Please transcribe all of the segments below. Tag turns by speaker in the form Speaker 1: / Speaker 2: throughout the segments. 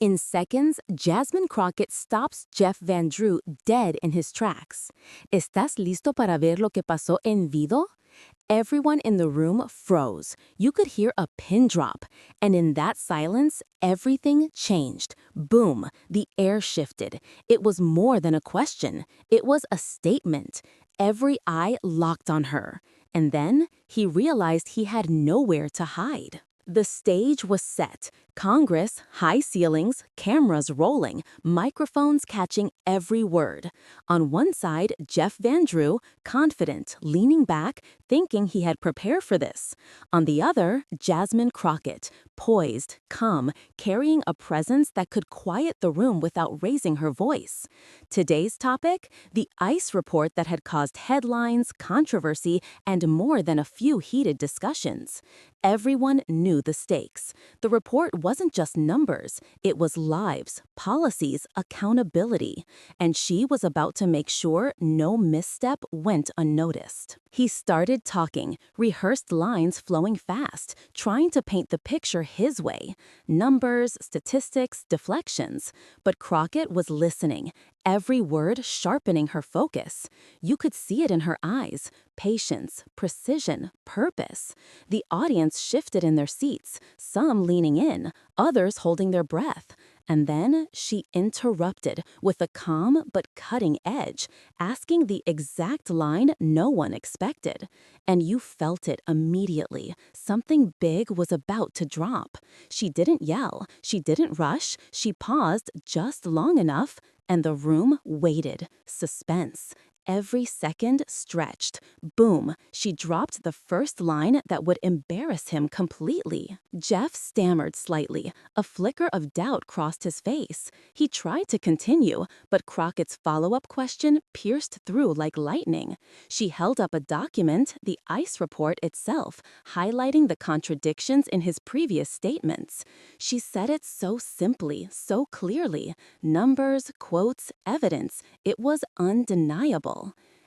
Speaker 1: In seconds, Jasmine Crockett stops Jeff Van Drew dead in his tracks. ¿Estás listo para ver lo que pasó en Vivo? Everyone in the room froze. You could hear a pin drop. And in that silence, everything changed. Boom, the air shifted. It was more than a question. It was a statement. Every eye locked on her. And then he realized he had nowhere to hide. The stage was set. Congress, high ceilings, cameras rolling, microphones catching every word. On one side, Jeff Van Drew, confident, leaning back, thinking he had prepared for this. On the other, Jasmine Crockett, poised, calm, carrying a presence that could quiet the room without raising her voice. Today's topic, the ICE report that had caused headlines, controversy, and more than a few heated discussions. Everyone knew the stakes. The report wasn't just numbers, it was lives, policies, accountability. And she was about to make sure no misstep went unnoticed. He started talking, rehearsed lines flowing fast, trying to paint the picture his way. Numbers, statistics, deflections. But Crockett was listening, every word sharpening her focus. You could see it in her eyes. Patience, precision, purpose. The audience shifted in their seats, some leaning in, others holding their breath. And then she interrupted with a calm but cutting edge, asking the exact line no one expected. And you felt it immediately. Something big was about to drop. She didn't yell, she didn't rush, she paused just long enough, and the room waited. Suspense. Every second stretched. Boom, she dropped the first line that would embarrass him completely. Jeff stammered slightly. A flicker of doubt crossed his face. He tried to continue, but Crockett's follow-up question pierced through like lightning. She held up a document, the ICE report itself, highlighting the contradictions in his previous statements. She said it so simply, so clearly. Numbers, quotes, evidence. It was undeniable.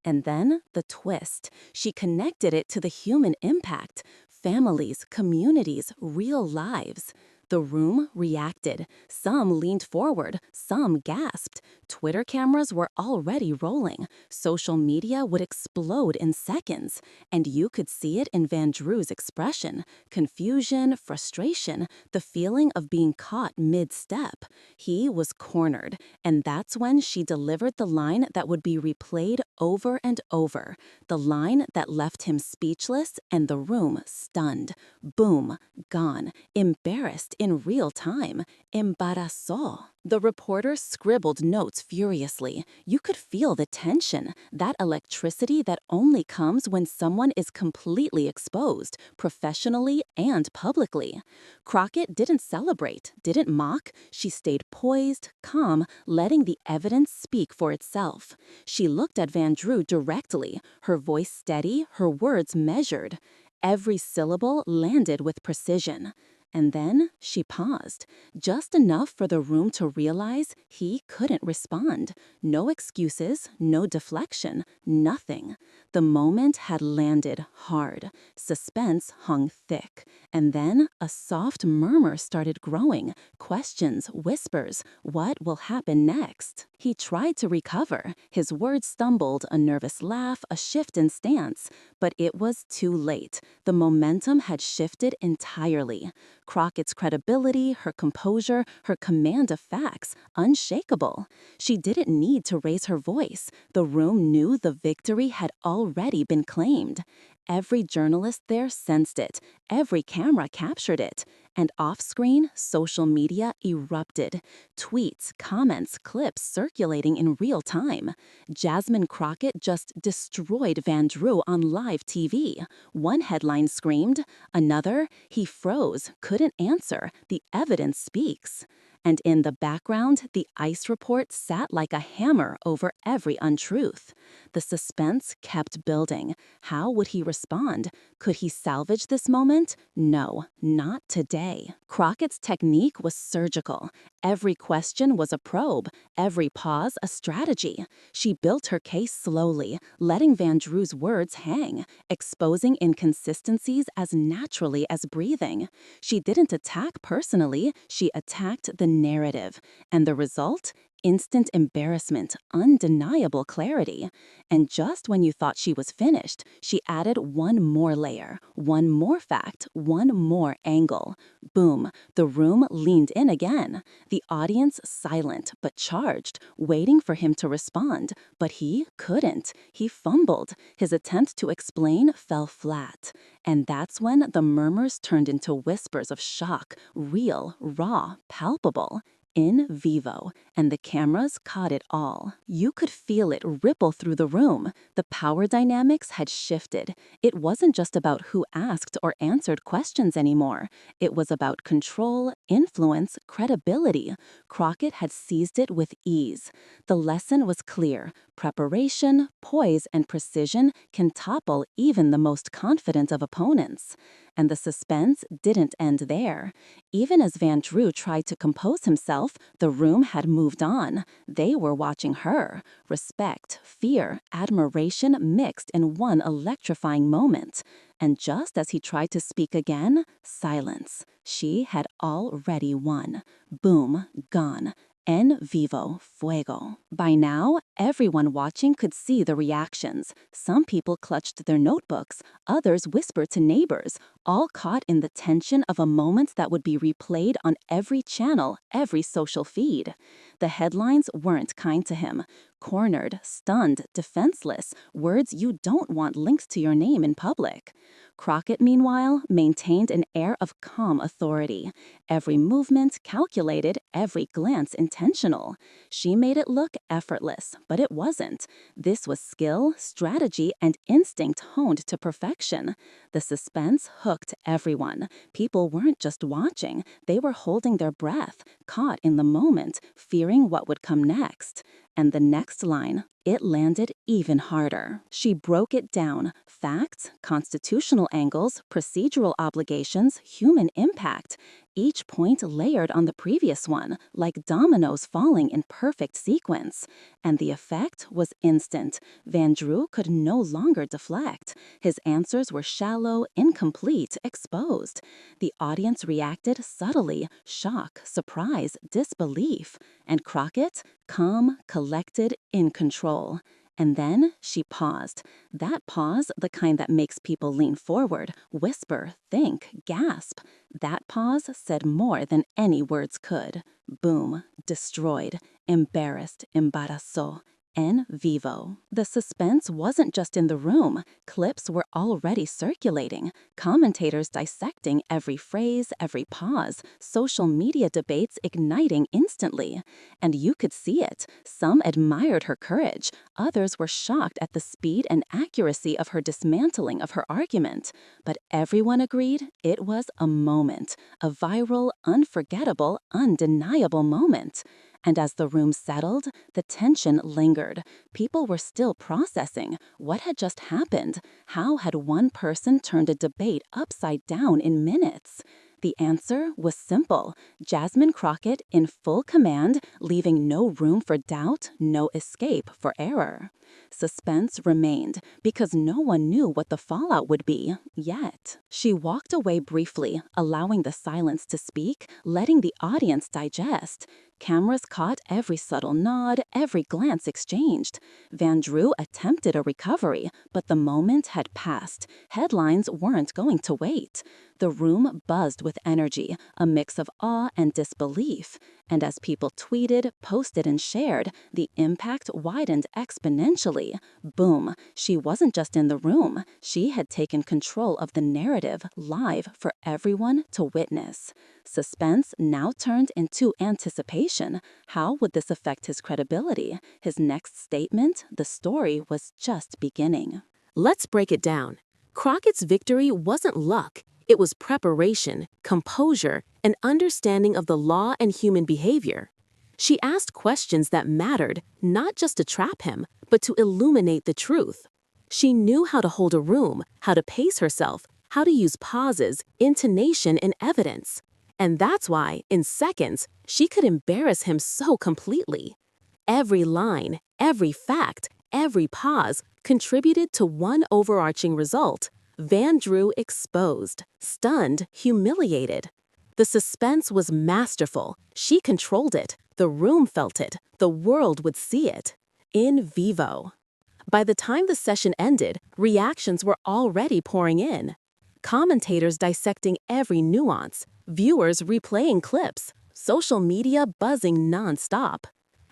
Speaker 1: And then the twist. She connected it to the human impact. Families, communities, real lives. The room reacted. Some leaned forward, some gasped. Twitter cameras were already rolling. Social media would explode in seconds. And you could see it in Van Drew's expression. Confusion, frustration, the feeling of being caught mid-step. He was cornered. And that's when she delivered the line that would be replayed over and over. The line that left him speechless and the room stunned. Boom, gone, embarrassed in real time. EMBARRASÓ. The reporter scribbled notes furiously. You could feel the tension, that electricity that only comes when someone is completely exposed, professionally and publicly. Crockett didn't celebrate, didn't mock. She stayed poised, calm, letting the evidence speak for itself. She looked at Van Drew directly, her voice steady, her words measured. Every syllable landed with precision. And then she paused, just enough for the room to realize he couldn't respond. No excuses, no deflection, nothing. The moment had landed hard. Suspense hung thick. And then a soft murmur started growing. Questions, whispers. What will happen next? He tried to recover. His words stumbled, a nervous laugh, a shift in stance. But it was too late. The momentum had shifted entirely. Crockett's credibility, her composure, her command of facts, unshakable. She didn't need to raise her voice. The room knew the victory had already been claimed. Every journalist there sensed it. Every camera captured it. And off-screen, social media erupted. Tweets, comments, clips circulating in real time. Jasmine Crockett just destroyed Van Drew on live TV. One headline screamed. Another, he froze, couldn't answer. The evidence speaks. And in the background, the ICE report sat like a hammer over every untruth. The suspense kept building. How would he respond? Could he salvage this moment? No, not today. Crockett's technique was surgical. Every question was a probe, every pause a strategy. She built her case slowly, letting Van Drew's words hang, exposing inconsistencies as naturally as breathing. She didn't attack personally, she attacked the narrative. And the result? Instant embarrassment, undeniable clarity. And just when you thought she was finished, she added one more layer, one more fact, one more angle. Boom, the room leaned in again. The audience silent but charged, waiting for him to respond. But he couldn't. He fumbled. His attempt to explain fell flat. And that's when the murmurs turned into whispers of shock, real, raw, palpable. In vivo, and the cameras caught it all. You could feel it ripple through the room. The power dynamics had shifted. It wasn't just about who asked or answered questions anymore. It was about control, influence, credibility. Crockett had seized it with ease. The lesson was clear. Preparation, poise, and precision can topple even the most confident of opponents. And the suspense didn't end there. Even as Van Drew tried to compose himself, the room had moved on. They were watching her. Respect, fear, admiration mixed in one electrifying moment. And just as he tried to speak again, silence. She had already won. Boom, gone. En vivo, fuego. By now, everyone watching could see the reactions. Some people clutched their notebooks, others whispered to neighbors, all caught in the tension of a moment that would be replayed on every channel, every social feed. The headlines weren't kind to him. Cornered, stunned, defenseless, words you don't want linked to your name in public. Crockett, meanwhile, maintained an air of calm authority. Every movement calculated, every glance intentional. She made it look effortless, but it wasn't. This was skill, strategy, and instinct honed to perfection. The suspense hooked everyone. People weren't just watching, they were holding their breath, caught in the moment, fearing what would come next. And the next line, it landed even harder. She broke it down. Facts, constitutional angles, procedural obligations, human impact. Each point layered on the previous one, like dominoes falling in perfect sequence. And the effect was instant. Van Drew could no longer deflect. His answers were shallow, incomplete, exposed. The audience reacted subtly, shock, surprise, disbelief. And Crockett, calm, collected, in control. And then she paused. That pause, the kind that makes people lean forward, whisper, think, gasp. That pause said more than any words could. Boom, destroyed, embarrassed, embarrasó. En vivo. The suspense wasn't just in the room. Clips were already circulating. Commentators dissecting every phrase, every pause. Social media debates igniting instantly. And you could see it. Some admired her courage. Others were shocked at the speed and accuracy of her dismantling of her argument. But everyone agreed it was a moment. A viral, unforgettable, undeniable moment. And as the room settled, the tension lingered. People were still processing. What had just happened? How had one person turned a debate upside down in minutes? The answer was simple. Jasmine Crockett in full command, leaving no room for doubt, no escape for error. Suspense remained, because no one knew what the fallout would be, yet. She walked away briefly, allowing the silence to speak, letting the audience digest. Cameras caught every subtle nod, every glance exchanged. Van Drew attempted a recovery, but the moment had passed. Headlines weren't going to wait. The room buzzed with energy, a mix of awe and disbelief. And as people tweeted, posted, and shared, the impact widened exponentially. Boom, she wasn't just in the room. She had taken control of the narrative, live for everyone to witness. Suspense now turned into anticipation. How would this affect his credibility? His next statement? The story was just beginning.
Speaker 2: Let's break it down. Crockett's victory wasn't luck. It was preparation, composure, and understanding of the law and human behavior. She asked questions that mattered, not just to trap him, but to illuminate the truth. She knew how to hold a room, how to pace herself, how to use pauses, intonation, and evidence. And that's why, in seconds, she could embarrass him so completely. Every line, every fact, every pause contributed to one overarching result: Van Drew exposed, stunned, humiliated. The suspense was masterful. She controlled it. The room felt it. The world would see it. In vivo. By the time the session ended, reactions were already pouring in. Commentators dissecting every nuance, viewers replaying clips, social media buzzing nonstop.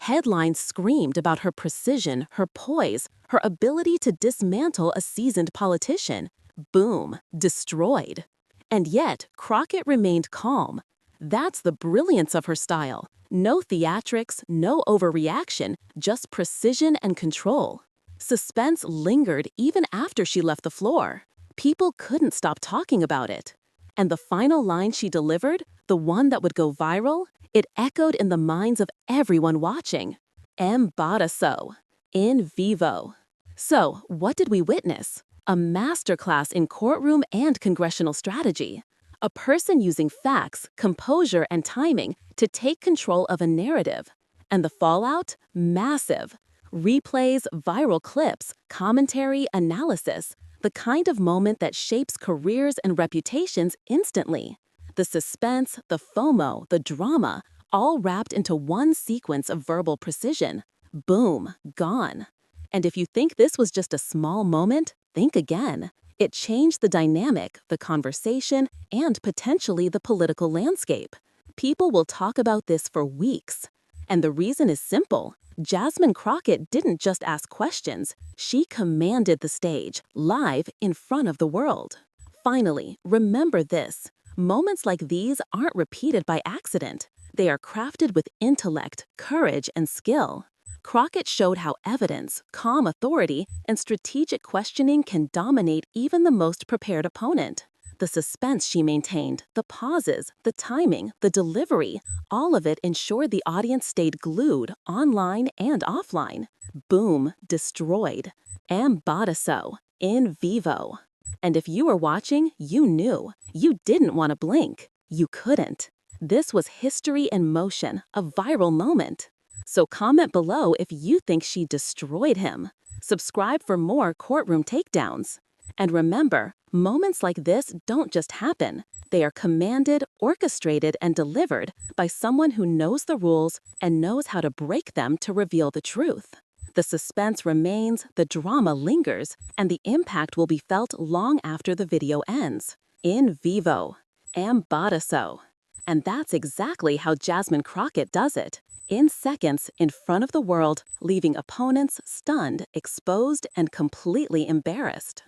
Speaker 2: Headlines screamed about her precision, her poise, her ability to dismantle a seasoned politician. Boom, destroyed. And yet, Crockett remained calm. That's the brilliance of her style. No theatrics, no overreaction, just precision and control. Suspense lingered even after she left the floor. People couldn't stop talking about it. And the final line she delivered, the one that would go viral, it echoed in the minds of everyone watching. EMBARRASÓ. In vivo. So, what did we witness? A masterclass in courtroom and congressional strategy. A person using facts, composure, and timing to take control of a narrative. And the fallout? Massive. Replays, viral clips, commentary, analysis. The kind of moment that shapes careers and reputations instantly. The suspense, the FOMO, the drama, all wrapped into one sequence of verbal precision. Boom, gone. And if you think this was just a small moment, think again. It changed the dynamic, the conversation, and potentially the political landscape. People will talk about this for weeks. And the reason is simple. Jasmine Crockett didn't just ask questions, she commanded the stage, live in front of the world. Finally, remember this. Moments like these aren't repeated by accident. They are crafted with intellect, courage, and skill. Crockett showed how evidence, calm authority, and strategic questioning can dominate even the most prepared opponent. The suspense she maintained, the pauses, the timing, the delivery, all of it ensured the audience stayed glued, online and offline. Boom, destroyed. EMBARRASÓ. In vivo. And if you were watching, you knew. You didn't want to blink. You couldn't. This was history in motion, a viral moment. So comment below if you think she destroyed him. Subscribe for more courtroom takedowns. And remember, moments like this don't just happen. They are commanded, orchestrated, and delivered by someone who knows the rules and knows how to break them to reveal the truth. The suspense remains, the drama lingers, and the impact will be felt long after the video ends. In vivo. EMBARRASÓ. And that's exactly how Jasmine Crockett does it. In seconds, in front of the world, leaving opponents stunned, exposed, and completely embarrassed.